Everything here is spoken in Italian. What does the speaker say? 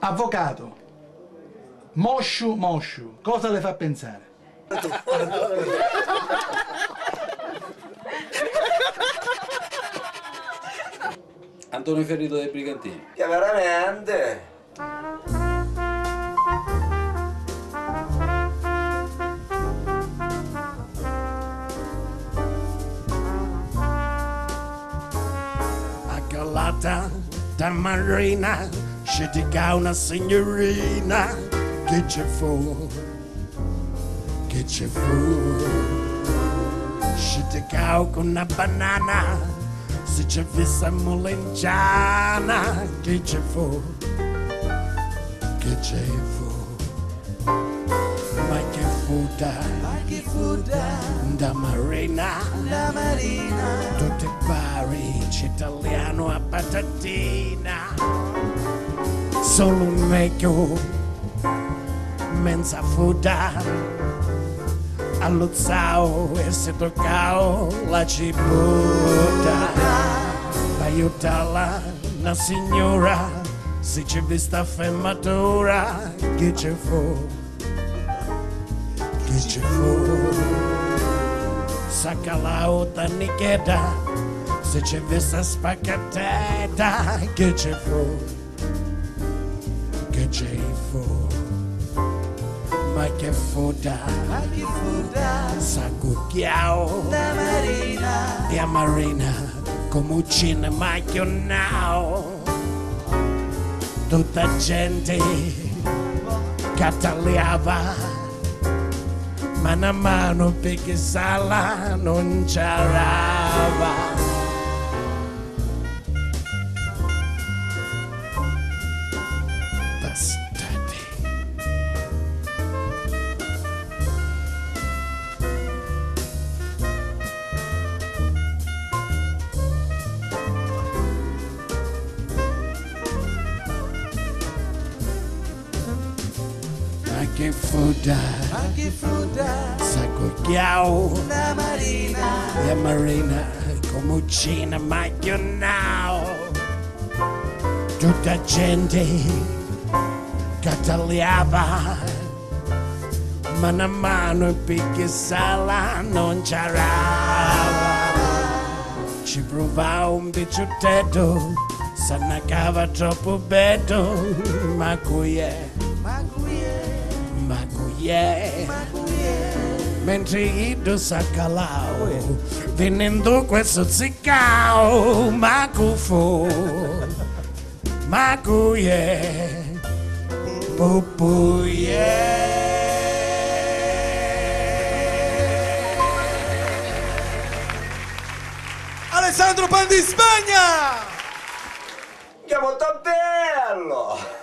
Avvocato, Mosciu, cosa le fa pensare? Antonio Ferrito dei Brigantini. Che veramente? Accolata da Marina, scetica una signorina. Che c'è fu? Che c'è fu? Scetica con una banana, se c'è vista mulinciana. Che c'è fu? Che c'è fu? Ma che fu da Marina, tutti pari, italiano a patatina. Solo un vecchio, mensa fuda, allo zao e si toccao la cipolla. Aiutala una signora, se c'è vista femmatura. Che c'è fu? Che c'è fu? Sacca la otta nicheta, se c'è vista spaccateta. Che c'è fu? Che c'è fu? Ma che fuda? S'accucchiao La Marina. e a Marina come un cinema now. Tutta gente catalliava, mano a mano perché sala non c'arava. Bastardi. Ma che fuda, s'accorchiao La Marina. e a Marina come un cinema now. Tutta gente catalliava, mano a mano perché sala non c'arava. Ci provava un bicciottetto, s'annacava troppo bello. Ma qui è, mentre io s'accalao, venendo questo ziccao. Ma fu, ma qui è, Alessandro Pan di Spagna! Che molto bello!